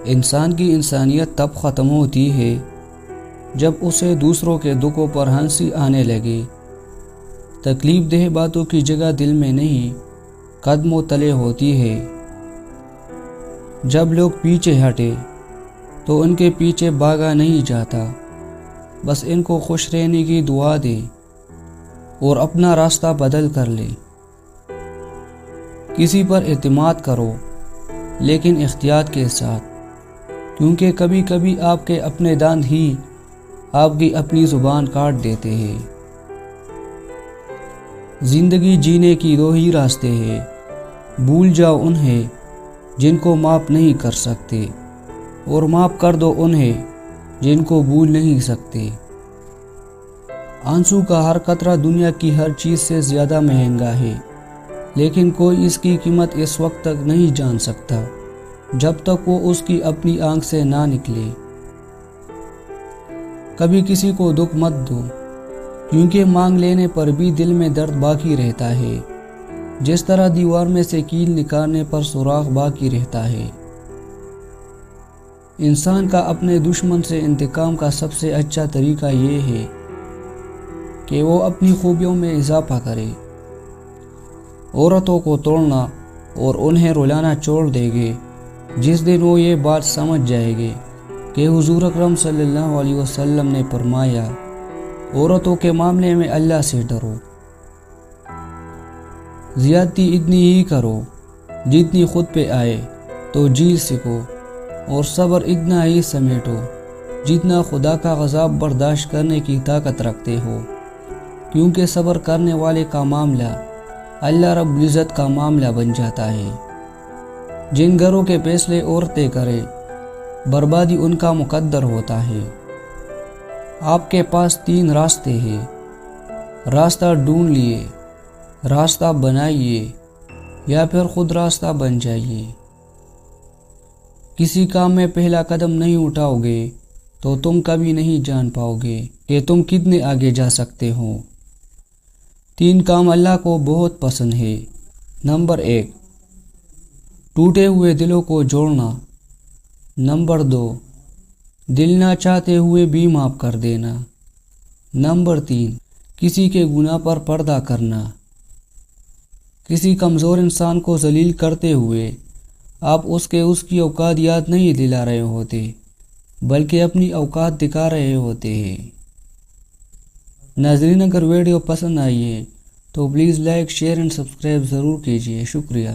انسان کی انسانیت تب ختم ہوتی ہے جب اسے دوسروں کے دکھوں پر ہنسی آنے لگے۔ تکلیف دہ باتوں کی جگہ دل میں نہیں، قدموں تلے ہوتی ہے۔ جب لوگ پیچھے ہٹے تو ان کے پیچھے بھاگا نہیں جاتا، بس ان کو خوش رہنے کی دعا دے اور اپنا راستہ بدل کر لے۔ کسی پر اعتماد کرو لیکن احتیاط کے ساتھ، کیونکہ کبھی کبھی آپ کے اپنے دانت ہی آپ کی اپنی زبان کاٹ دیتے ہیں۔ زندگی جینے کی دو ہی راستے ہیں، بھول جاؤ انہیں جن کو معاف نہیں کر سکتے، اور معاف کر دو انہیں جن کو بھول نہیں سکتے۔ آنسو کا ہر قطرہ دنیا کی ہر چیز سے زیادہ مہنگا ہے، لیکن کوئی اس کی قیمت اس وقت تک نہیں جان سکتا جب تک وہ اس کی اپنی آنکھ سے نہ نکلے۔ کبھی کسی کو دکھ مت دو، کیونکہ مانگ لینے پر بھی دل میں درد باقی رہتا ہے، جس طرح دیوار میں سے کیل نکالنے پر سوراخ باقی رہتا ہے۔ انسان کا اپنے دشمن سے انتقام کا سب سے اچھا طریقہ یہ ہے کہ وہ اپنی خوبیوں میں اضافہ کرے۔ عورتوں کو توڑنا اور انہیں رلانا چھوڑ دے گے جس دن وہ یہ بات سمجھ جائے گے کہ حضور اکرم صلی اللہ علیہ وسلم نے فرمایا، عورتوں کے معاملے میں اللہ سے ڈرو۔ زیادتی اتنی ہی کرو جتنی خود پہ آئے تو جیل سکو، اور صبر اتنا ہی سمیٹو جتنا خدا کا غضب برداشت کرنے کی طاقت رکھتے ہو، کیونکہ صبر کرنے والے کا معاملہ اللہ رب العزت کا معاملہ بن جاتا ہے۔ جن گھروں کے فیصلے عورتیں کرے، بربادی ان کا مقدر ہوتا ہے۔ آپ کے پاس 3 راستے ہیں، راستہ ڈھونڈ لیے، راستہ بنائیے، یا پھر خود راستہ بن جائیے۔ کسی کام میں پہلا قدم نہیں اٹھاؤ گے تو تم کبھی نہیں جان پاؤ گے کہ تم کتنے آگے جا سکتے ہو۔ 3 کام اللہ کو بہت پسند ہے۔ نمبر 1، ٹوٹے ہوئے دلوں کو جوڑنا۔ نمبر 2، دل نہ چاہتے ہوئے بھی معاف کر دینا۔ نمبر 3، کسی کے گناہ پر پردہ کرنا۔ کسی کمزور انسان کو ذلیل کرتے ہوئے آپ اس کی اوقات یاد نہیں دلا رہے ہوتے، بلکہ اپنی اوقات دکھا رہے ہوتے ہیں۔ ناظرین، اگر ویڈیو پسند آئی ہے تو please like, share and subscribe ضرور کیجیے۔ شکریہ۔